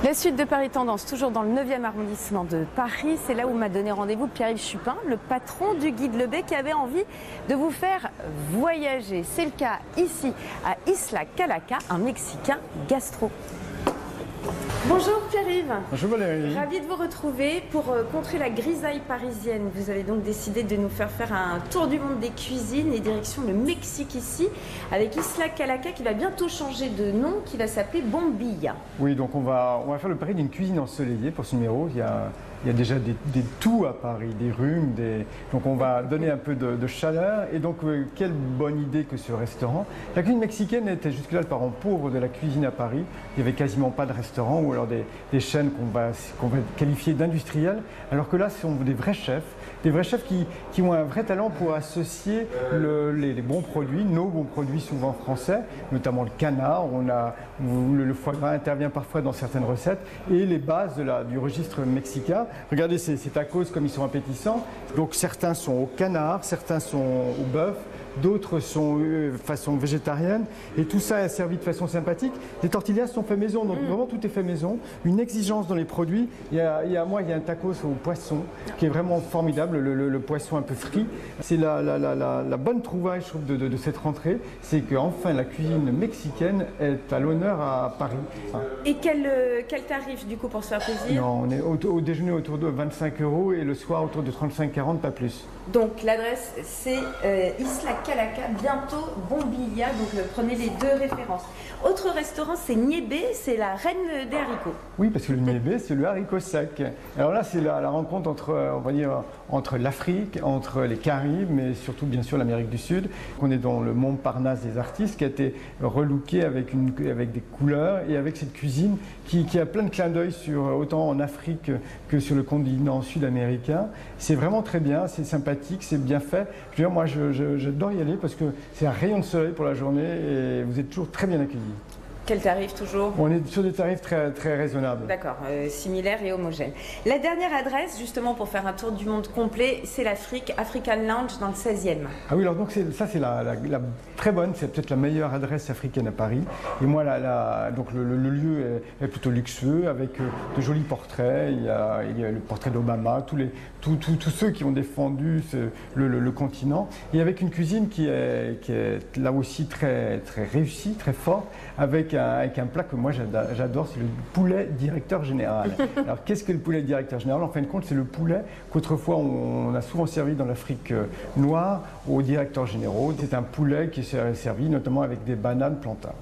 La suite de Paris Tendance, toujours dans le 9e arrondissement de Paris. C'est là où m'a donné rendez-vous Pierre-Yves Chupin, le patron du Guide Le Bay, qui avait envie de vous faire voyager. C'est le cas ici, à Isla Calaca, un Mexicain gastro. Bonjour Pierre-Yves. Bonjour Valérie. Ravi de vous retrouver pour contrer la grisaille parisienne. Vous avez donc décidé de nous faire un tour du monde des cuisines et direction le Mexique ici, avec Isla Calaca qui va bientôt changer de nom, qui va s'appeler Bombilla. Oui, donc on va faire le pari d'une cuisine ensoleillée pour ce numéro. Il y a déjà des toux à Paris, des rhumes, donc on va donner un peu de chaleur. Et donc, quelle bonne idée que ce restaurant. La cuisine mexicaine était jusque-là le parent pauvre de la cuisine à Paris. Il n'y avait quasiment pas de restaurant ou alors des chaînes qu'on va qualifier d'industrielles. Alors que là, ce sont des vrais chefs qui ont un vrai talent pour associer les bons produits, nos bons produits souvent français, notamment le canard, où le foie gras intervient parfois dans certaines recettes, et les bases du registre mexicain. Regardez ces tacos comme ils sont appétissants. Donc certains sont au canard, certains sont au bœuf, d'autres sont façon végétarienne, et tout ça est servi de façon sympathique. Les tortillas sont faits maison, donc vraiment tout est fait maison. Une exigence dans les produits. Il y a un tacos au poisson qui est vraiment formidable, le poisson un peu frit. C'est la bonne trouvaille, je trouve, de cette rentrée, c'est qu'enfin la cuisine mexicaine est à l'honneur à Paris. Et quel tarif du coup pour se faire plaisir? Non, on est au déjeuner autour de 25 € et le soir autour de 35-40, pas plus. Donc l'adresse c'est Isla Calaca, bientôt Bombilla, donc prenez les deux références. Autre restaurant, c'est Niébé, c'est la reine des haricots. Oui, parce que le Niébé, c'est le haricot sec. Alors là, c'est la rencontre entre l'Afrique, entre les Caraïbes, mais surtout bien sûr l'Amérique du Sud. On est dans le Montparnasse des artistes qui a été relooké avec des couleurs et avec cette cuisine qui a plein de clins d'œil autant en Afrique que sur le continent sud-américain. C'est vraiment très bien, c'est sympathique, c'est bien fait. Je veux dire, moi, j'adore y aller parce que c'est un rayon de soleil pour la journée et vous êtes toujours très bien accueillis. Quel tarif toujours? On est sur des tarifs très, très raisonnables. D'accord, similaires et homogènes. La dernière adresse, justement, pour faire un tour du monde complet, c'est l'Afrique, African Lounge dans le 16e. Ah oui, alors donc ça c'est la très bonne, c'est peut-être la meilleure adresse africaine à Paris. Et moi, donc le lieu est plutôt luxueux, avec de jolis portraits. Il y a le portrait d'Obama, tous ceux qui ont défendu le continent. Et avec une cuisine qui est là aussi très, très réussie, très forte, avec un plat que moi j'adore, c'est le poulet directeur général. Alors qu'est-ce que le poulet directeur général? En fin de compte, c'est le poulet qu'autrefois on a souvent servi dans l'Afrique noire aux directeurs généraux. C'est un poulet qui est servi notamment avec des bananes plantains.